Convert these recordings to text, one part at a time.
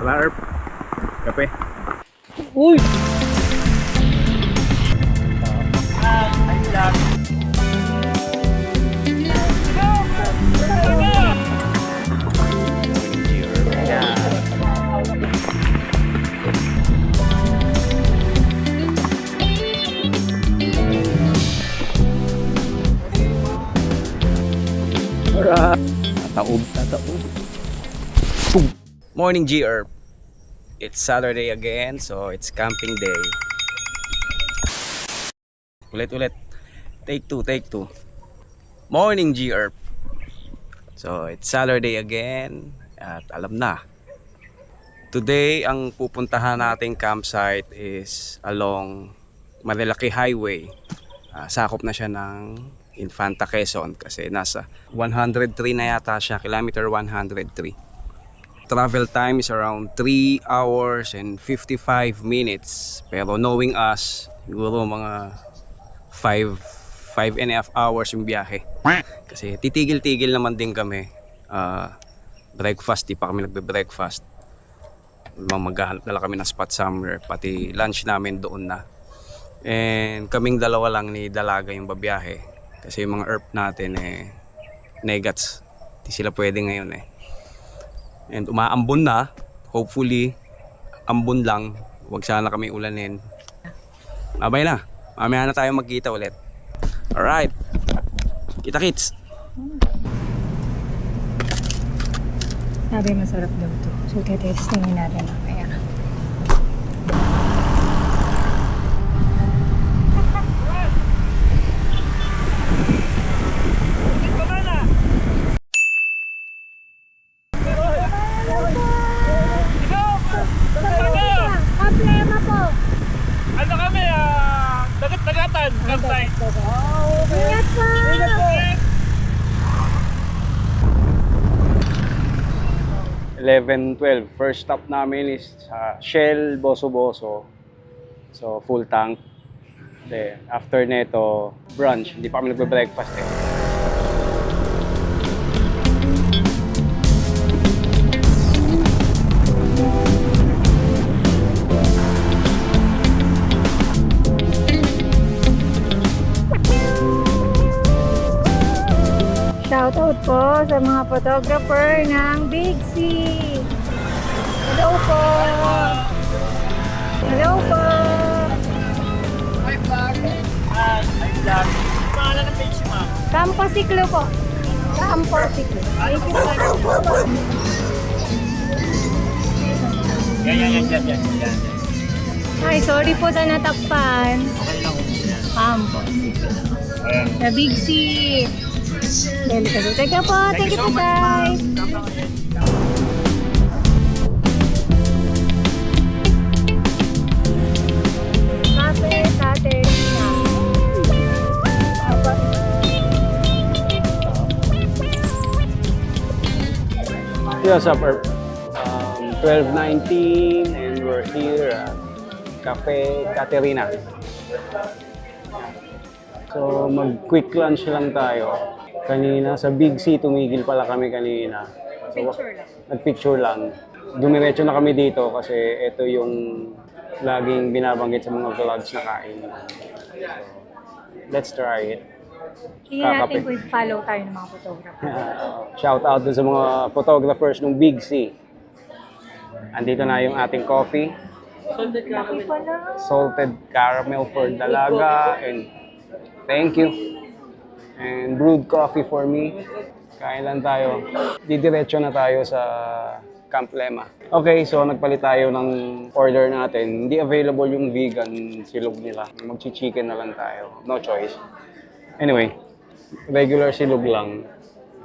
Tara, Erp. Kape. Uy! Ayun lang. Alright. Tataob. Morning GR. It's Saturday again, so it's camping day. Ulit. Take two. Morning GR. So it's Saturday again at alam na. Today ang pupuntahan nating campsite is along Marilaki Highway. Sakop na siya ng Infanta Quezon kasi nasa 103 na yata siya, kilometer 103. Travel time is around 3 hours and 55 minutes. Pero knowing us, siguro mga 5.5 hours yung biyahe. Kasi titigil-tigil naman din kami. Breakfast, di pa kami nagbe-breakfast. Maghahanap na lang kami ng spot somewhere. Pati lunch namin doon na. And kaming dalawa lang ni Dalaga yung babiyahe. Kasi yung mga ERP natin negats. Di sila pwede ngayon And umaambon na. Hopefully, ambon lang. Huwag sana kami ulanin. Abay na. Mamaya na tayo magkita ulit. Alright. Kita-kits. Sabi masarap daw to. So, testingin natin mamaya. Problema po. Ano kami, dagat-dagatan. Campsite. Ingat po! Ingat po. 11-12. First stop namin is sa Shell Boso. So full tank. Then after neto, brunch. Hindi pa kami nagbe-breakfast Shoutout po sa mga photographer ng Big C. Hello po! Hello po! Hi, vlog. Ayun lang. Pangalan ng page mo, ma'am? Campo Ciclo po. Campo Ciclo. Thank you po. Yan. Ay, sorry po sa natakpan. Okay lang. Campo Ciclo. Ayan. The Big C. Thank you po. Thank you po, guys. Cafe Caterina. Yes, upper 12:19 and we're here at Cafe Caterina. So mag-quick lunch lang tayo. Kanina sa Big C, tumigil pala kami kanina. So, nag-picture lang. Dumiretso na kami dito kasi ito yung laging binabanggit sa mga vlogs na kain. So, let's try it. Tingnan natin kung follow tayo ng mga photographer. Shout out dun sa mga photographers ng Big C. Andito na yung ating coffee. Salted caramel for Dalaga. And thank you. And brewed coffee for me. Kain lang tayo. Didiretso na tayo sa Camp Lema. Okay, so nagpalit tayo ng order natin. Hindi available yung vegan silog nila. Magchi-chicken na lang tayo. No choice. Anyway, regular silog lang.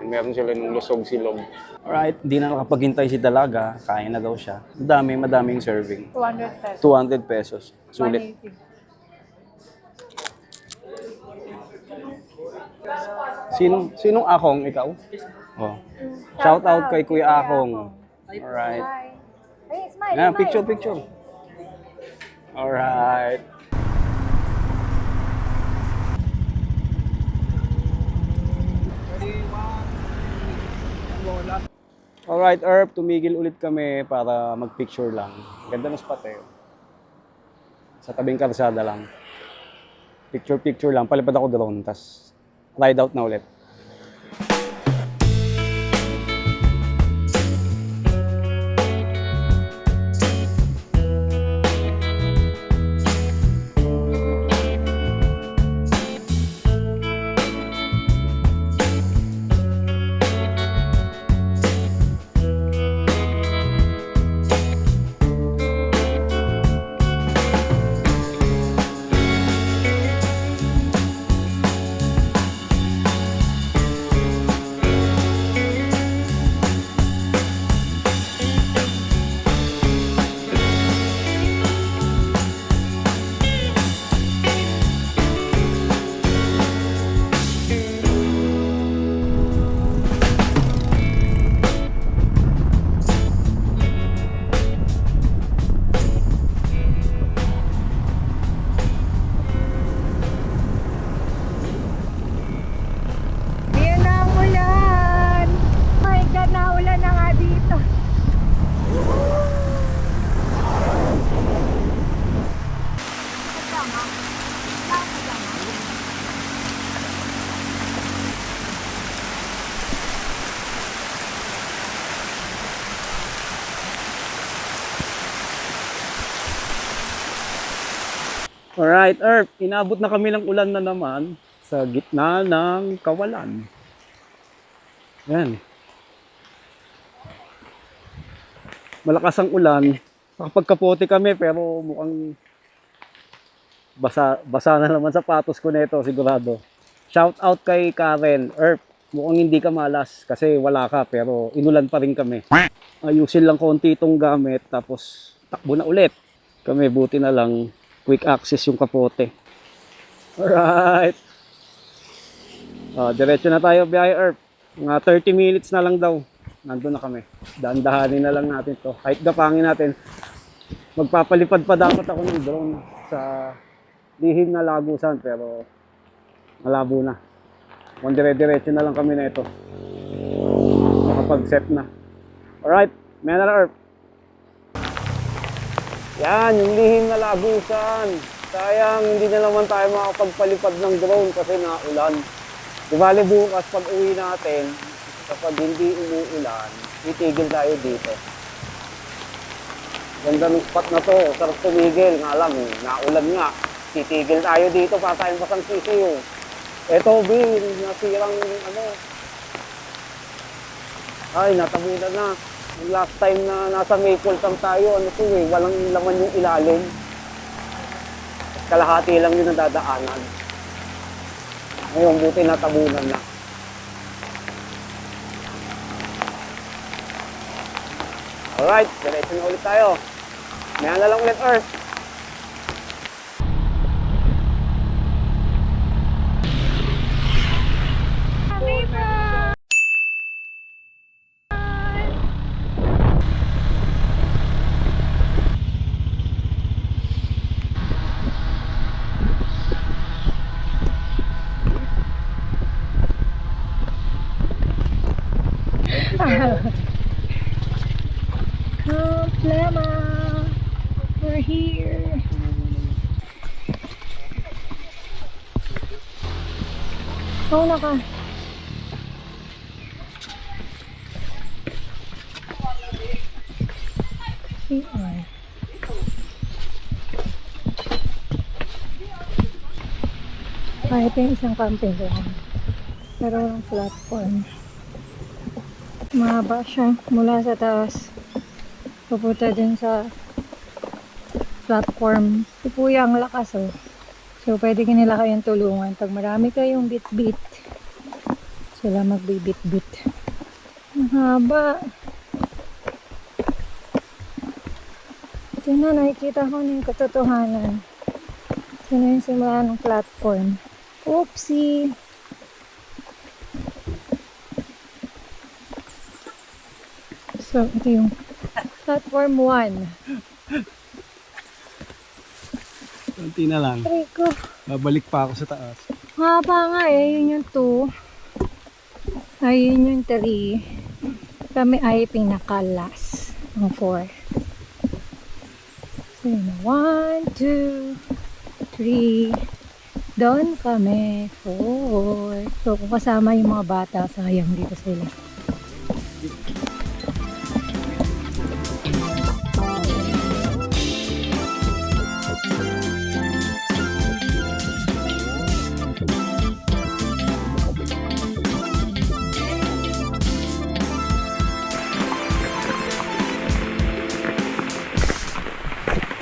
And meron sila ng lusog silog. Alright, hindi na nakapaghintay si Dalaga. Kain na daw siya. Madaming serving. 200 pesos. 200 pesos. Sulit. 180. Sinong Akong? Ikaw? Oh. Shout out kay Kuya Akong. Alright. Hey, smile, Yan, smile. picture. Alright. Alright, Erp, tumigil ulit kami para mag-picture lang. Ganda ng spot eh. Sa tabing karsada lang. Picture lang. Palipad ako drone, tas ride out na ulit. Ayan na ang ulan. Oh my God, naulan na nga dito. Alright, Erp, inabot na kami ng ulan na naman sa gitna ng kawalan. Yan. Malakas ang ulan. Nakapagkapote kami pero mukhang basa na naman sapatos ko nito sigurado. Shout out kay Karen. Erp, mukhang hindi ka malas kasi wala ka pero inulan pa rin kami. Ayusin lang konti itong gamit tapos takbo na ulit. Kami buti na lang quick access yung kapote. Alright. Diretso na tayo biyahe, Erp. Mga 30 minutes na lang daw. Nandun na kami. Dahan-dahanin na lang natin to. Kahit gapangin natin. Magpapalipad pa dapat ako ng drone sa lihim na Lagusan pero malabo na. Kung dire-diretso na lang kami na ito. Nakapag-set na. Alright. May na, Erp. Yan, yung lihim na Lagusan. Sayang, hindi na naman tayo makapagpalipad ng drone kasi naulan. Di bali bukas pag uwi natin, kapag hindi umuulan, titigil tayo dito. Ganda ng spot na to, sarap tumigil. Nga lang, naulan nga. Titigil tayo dito para tayong pasang sisiyo. Eto, B, nasirang ano. Ay, natabunan na. Yung last time na nasa Maple Camp tayo, ano po eh, walang laman yung ilalim. Kalahati lang yung nadadaanan. Ngayon, buti natabunan na. Alright, diretso na ulit tayo. Maya na lang ulit, Earth. Problema. We're here. Mauna ka. CR. Ito yung isang camping ground. Pero walang platform. Mahaba siya mula sa taas. Pupunta din sa platform. Si Kuya ang lakas oh. So pwede nila kayong tulungan. Pag marami kayong bit-bit, sila magbibit-bit. Ang haba. Ito na, nakikita ko na yung katotohanan. Ito na yung simula ng platform. Oopsie! So, ito yung platform 1. Kunti na lang. Rico. Babalik pa ako sa taas. Haba nga eh. Yun yung 2. Ayun yung 3. Kami ay pinaka-last ng 4. So, yun na. 1, 2, 3. Doon kami. 4. So, kung kasama yung mga bata, sayang dito sila.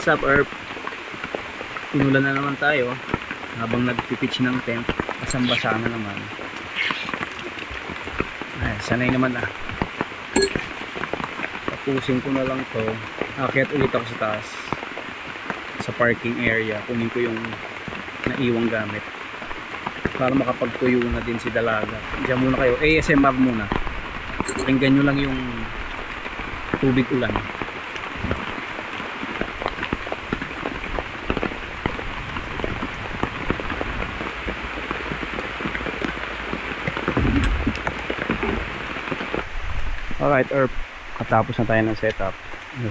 What's up, Erp? Pinulan na naman tayo habang nagpipitch ng tent. Basang-basa na naman. Ay, sanay naman ah. Tapusin ko na lang to. Akyat ulit ako sa taas. Sa parking area. Kunin ko yung naiwang gamit. Para makapagtuyo na din si Dalaga. Diyan muna kayo. ASMR muna. Pakinggan nyo lang yung tubig ulan. Alright, Erp. Katapos na tayo ng setup.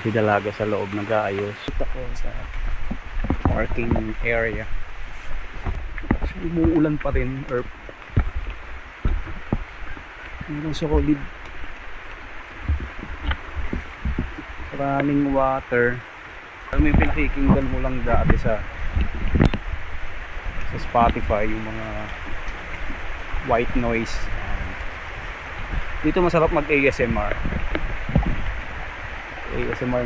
Si Dalaga sa loob nag-aayos. Ito ko sa parking area. So, umuulan pa rin, Erp. Hanggang sa solid. Maraming water. Alam mo yung pinakikinggan mo lang dati sa Spotify, yung mga white noise. Dito masarap mag ASMR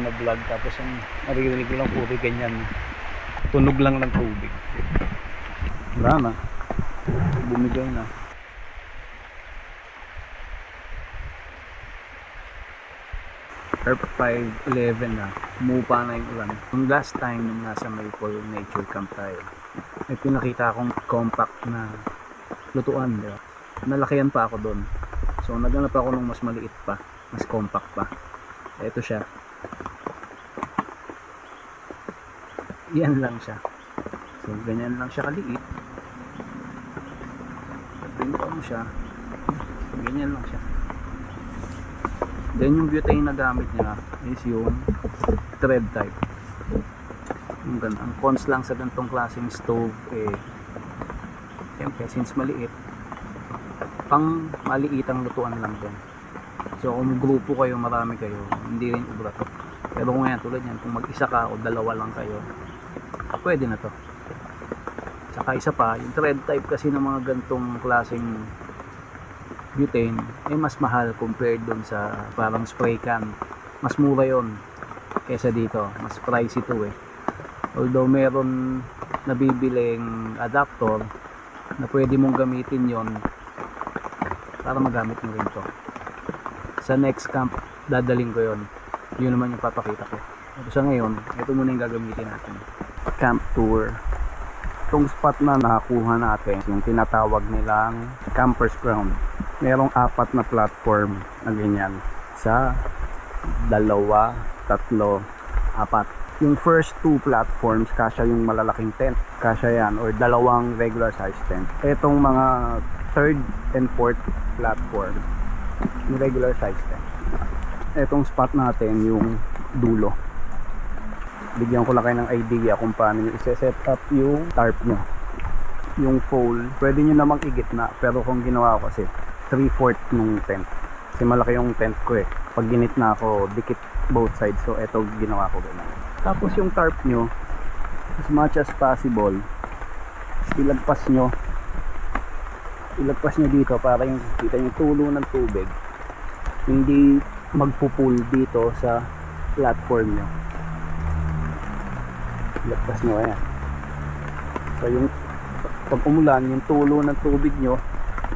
na vlog, tapos ang maririnig ko lang puro ganyan, tunog lang ng tubig. Wala na, bumigay na. Earth 5:11 na, umupa na yung ulan. Yung last time nung nasa Maple Nature Camp tayo, may pinakita akong compact na lutuan, diba? Nalakihan pa ako doon. So naghanap ako ng mas maliit pa, mas compact pa. Ito siya. Yan lang siya. So ganyan lang siya kaliit. Pagpinto mo siya, ganyan lang siya. Then yung butane na gamit niya is yung thread type. Yung ganun. Ang cons lang sa ganitong klaseng stove siyempre since maliit, pang maliitang lutuan lang din. So kung grupo kayo, marami kayo, hindi rin ubra to. Pero kung yan, tulad yan, kung mag-isa ka o dalawa lang kayo, pwede na to. Saka isa pa, yung thread type kasi ng mga gantong klaseng butane mas mahal compared dun sa parang spray can. Mas mura yon kaysa dito, mas pricey to although meron nabibiling adapter na pwede mong gamitin yon para magamit mo rin to. Sa next camp dadaling ko yon, yun naman yung papakita ko. Pero sa ngayon, ito muna yung gagamitin natin. Camp tour. Itong spot na nakakuha natin, yung tinatawag nilang campers ground. Merong 4 na platform na ganyan. Sa 2, 3, 4. Yung first 2 platforms, kasya yung malalaking tent. Kasya yan, or 2 regular size tent. Etong mga 3rd and 4th platform, yung regular size tent. Etong spot natin, yung dulo. Bigyan ko lang kayo ng idea kung paano nyo i-set up yung tarp nyo. Yung pole, pwede nyo namang igitna, pero kung ginawa ko kasi 3/4 nung tent. Kasi malaki yung tent ko Pag ginitna ko, dikit both sides. So eto ginawa ko ganun. Tapos yung tarp nyo, as much as possible, ilagpas nyo dito para yung kita yung tulo ng tubig hindi magpupul dito sa platform nyo. Ilagpas nyo ayan. So yung pag umulan, yung tulo ng tubig nyo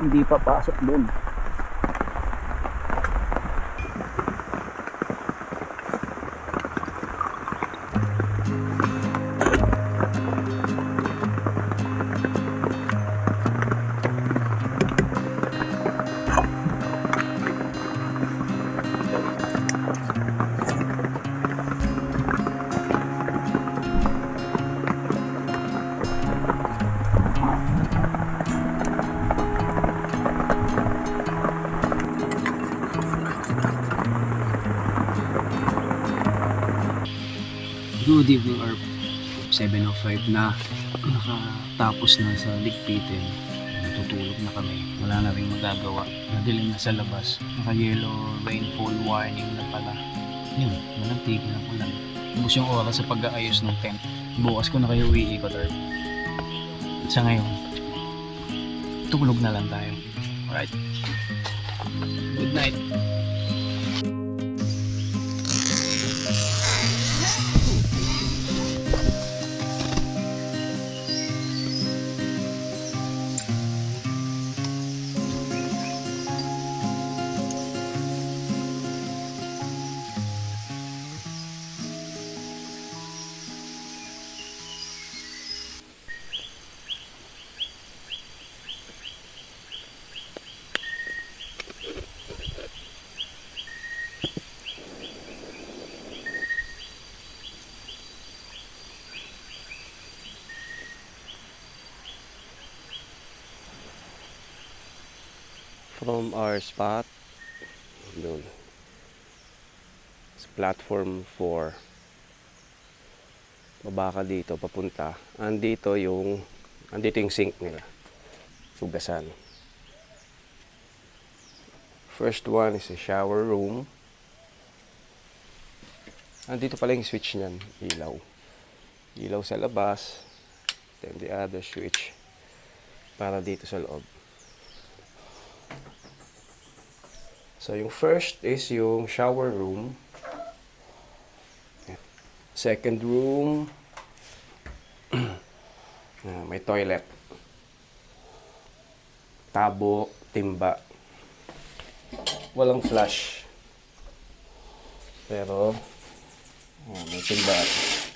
hindi papasok doon. Good evening, Earth. 7:05 na. Nakatapos na sa ligpitin. Natutulog na kami. Wala na rin magagawa. Nadilim na sa labas. Naka-yellow rainfall warning na pala. Yun, walang tigil ang ulan. Ubus yung oras sa pag-aayos ng tent. Bukas ko na kayo iikot, Earth. At sa ngayon, tulog na lang tayo. Alright. Good night. From our spot, doon, sa platform 4, baba ka dito, papunta. Andito yung sink nila. Hugasan. First one is a shower room. Andito pala yung switch niyan, ilaw. Ilaw sa labas, then the other switch para dito sa loob. So, yung first is yung shower room. Second room, may toilet. Tabo, timba. Walang flush. Pero, may timba.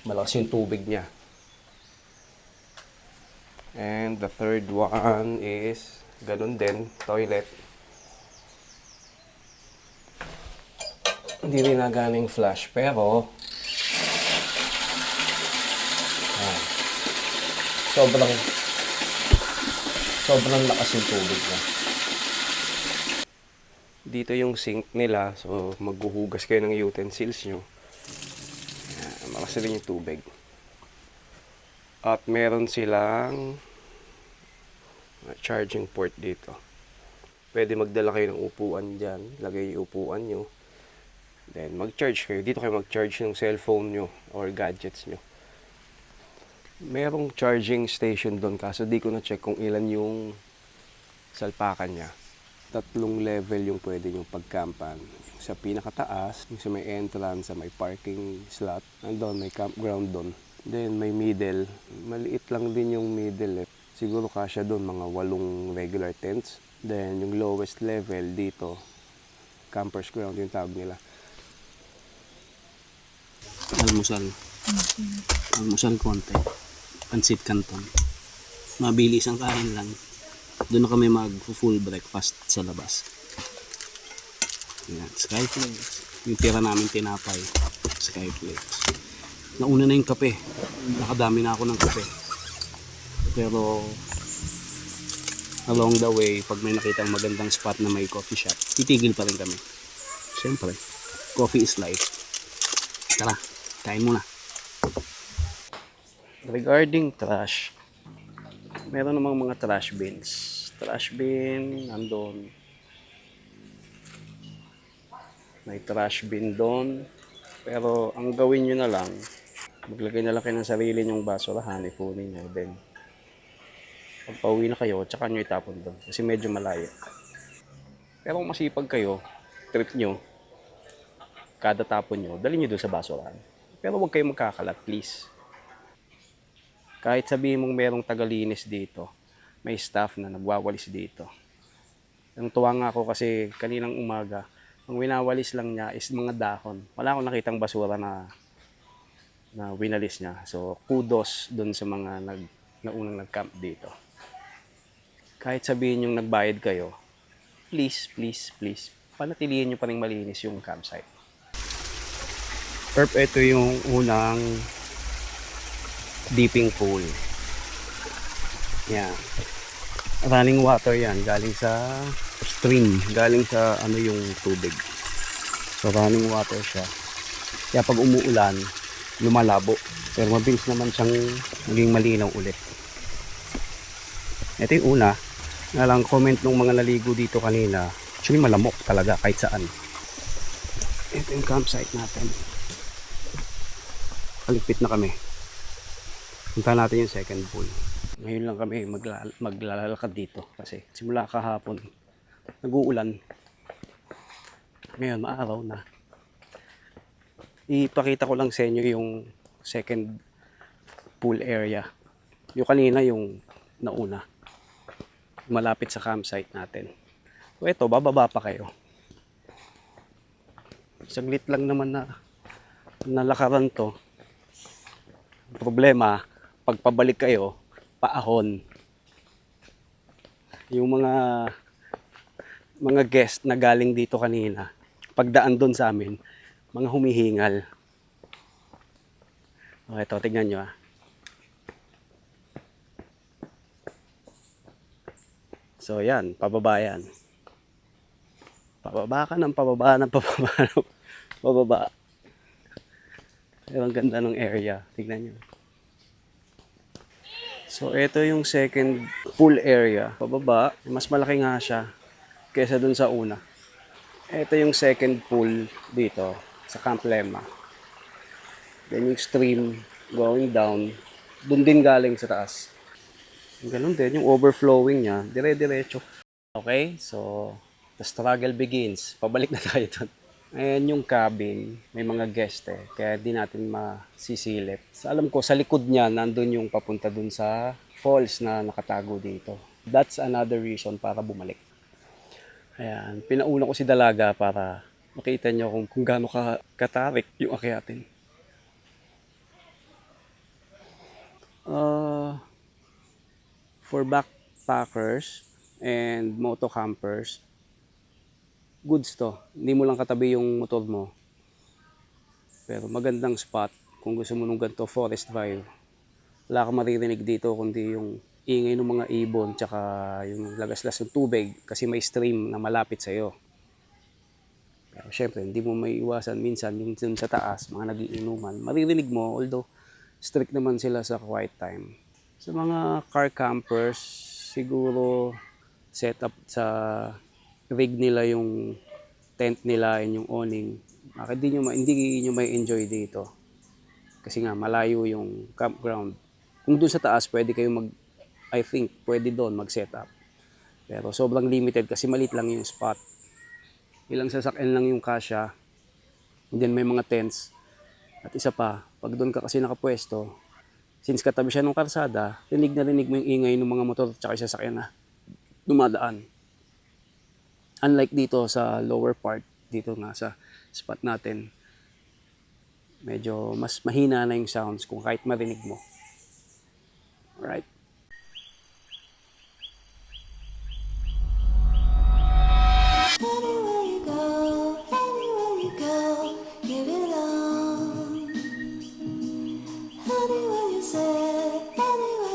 Malakas yung tubig niya. And the third one is, ganun din, toilet. Hindi rin nagaling flash, pero sobrang lakas yung tubig niya. Dito yung sink nila, so maghuhugas kayo ng utensils nyo. Malakas rin yung tubig. At meron silang charging port dito. Pwede magdala kayo ng upuan dyan, lagay yung upuan nyo. Then, mag-charge kayo. Dito kayo mag-charge ng cellphone nyo or gadgets nyo. Merong charging station doon, kaso di ko na-check kung ilan yung salpakan niya. 3 level yung pwede yung pagkampan. Yung sa pinakataas, yung sa may entrance, sa may parking slot. Andun, may campground doon. Then, may middle. Maliit lang din yung middle. Siguro kasya doon, mga 8 regular tents. Then, yung lowest level dito, campers ground yung tawag nila. Almusal konti, pansit canton, mabilis ang kain lang. Doon na kami mag full breakfast sa labas. Yan, Skyflakes, yung tira namin tinapay, Skyflakes. Nauna na yung kape, nakadami na ako ng kape, pero along the way, pag may nakitang magandang spot na may coffee shop, titigil pa rin kami. Siyempre, coffee is life. Tara, kain muna. Regarding trash, meron namang mga trash bins. Trash bin, nandun. May trash bin doon. Pero ang gawin nyo na lang, maglagay na lang kayo ng sarili nyong basurahan, ipunin nyo. Then, pag pauwi na kayo, tsaka nyo itapon doon. Kasi medyo malayo. Pero kung masipag kayo, trip nyo, kada tapon nyo, dali nyo doon sa basurahan. Pero huwag kayong magkakalat, please. Kahit sabihin mong merong tagalinis dito, may staff na nagwawalis dito. Ang tuwa nga ako kasi kaninang umaga, ang winawalis lang niya is mga dahon. Wala akong nakitang basura na winalis niya. So, kudos dun sa mga naunang nag-camp dito. Kahit sabihin yung nagbayad kayo, please, panatilihin nyo pa rin malinis yung campsite. Perp, ito yung unang dipping pool. Yan. Running water yan. Galing sa stream. Galing sa yung tubig. So running water siya. Kaya pag umuulan, lumalabo. Pero mabilis naman siyang maging malinaw ulit. Ito yung una. Nalang comment nung mga naligo dito kanina. Actually malamok talaga kahit saan. Ito yung campsite natin. Kaligpit na kami. Punta natin yung second pool. Ngayon lang kami maglalakad dito. Kasi simula kahapon nag-uulan. Ngayon maaraw na. Ipakita ko lang sa inyo yung second pool area. Yung kanina yung nauna. Malapit sa campsite natin. So ito, bababa pa kayo. Saglit lang naman na nalakaran to. Problema, pagpabalik kayo, paahon. Yung mga guest na galing dito kanina, pagdaan doon sa amin, mga humihingal. Okay, ito, tignan nyo ah. So yan, pababa yan. Pababa ka ng pababa ng pababa ng pababa. Pero ang ganda ng area, tignan nyo. So ito yung second pool area. Pababa, mas malaki nga siya kaysa dun sa una. Ito yung second pool dito sa Camp Lema. Then yung stream going down, dun din galing sa taas. Ganun din, yung overflowing niya, dire-diretso. Okay, so the struggle begins. Pabalik na tayo dun. Ayan yung cabin, may mga guest kaya di natin masisilip. So, alam ko, sa likod niya, nandun yung papunta dun sa falls na nakatago dito. That's another reason para bumalik. Ayan, pinauna ko si Dalaga para makita nyo kung gaano katarik yung akyatin. For backpackers and moto campers, goods to. Hindi mo lang katabi yung motor mo. Pero magandang spot kung gusto mo nung ganito forest drive. Wala kang maririnig dito kundi yung ingay ng mga ibon tsaka yung lagaslas ng tubig kasi may stream na malapit sa iyo. Pero syempre, hindi mo may iwasan minsan yung dun sa taas, mga nagiinuman. Maririnig mo, although strict naman sila sa quiet time. Sa mga car campers, siguro set up sa rig nila yung tent nila and yung awning. Hindi nyo may enjoy dito. Kasi nga, malayo yung campground. Kung doon sa taas, pwede kayo pwede doon mag-set up. Pero sobrang limited kasi maliit lang yung spot. Ilang sasakyan lang yung kasya. And then may mga tents. At isa pa, pag doon ka kasi nakapwesto, since katabi siya ng karsada, rinig na rinig mo yung ingay ng mga motor at saka sasakyan na dumadaan. Unlike dito sa lower part, dito nga sa spot natin, medyo mas mahina na yung sounds kung kahit marinig mo. Alright. Anywhere you go, give it on. Anywhere you say, anywhere.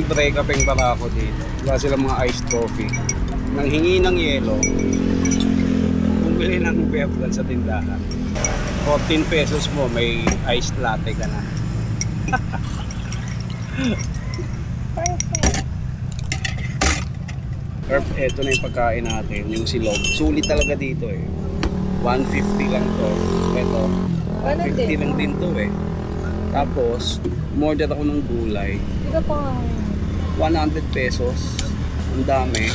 libre kapeng barako dito. Wala silang mga iced coffee. Nang hingi ng yelo, bumili ng beer brand sa tindahan. 14 pesos mo, may iced latte ka na. Herb, eto na yung pagkain natin, yung silog. Sulit talaga dito eh. 150 lang to. Eto, 150 lang din to eh. Tapos, umorder ako ng gulay. Ito pa. 100 pesos. Ang dami.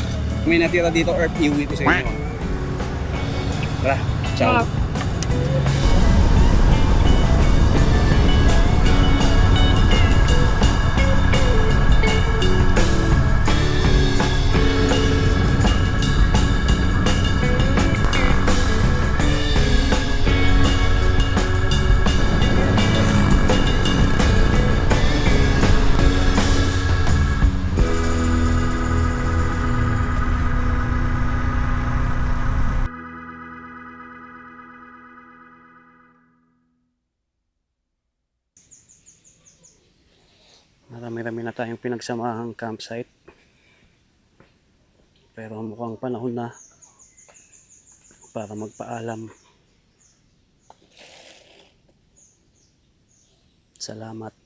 May natira dito, Herb, iuwi ko sa inyo. Tara, ciao. Marami-rami na tayong pinagsamahang campsite. Pero mukhang panahon na para magpaalam. Salamat.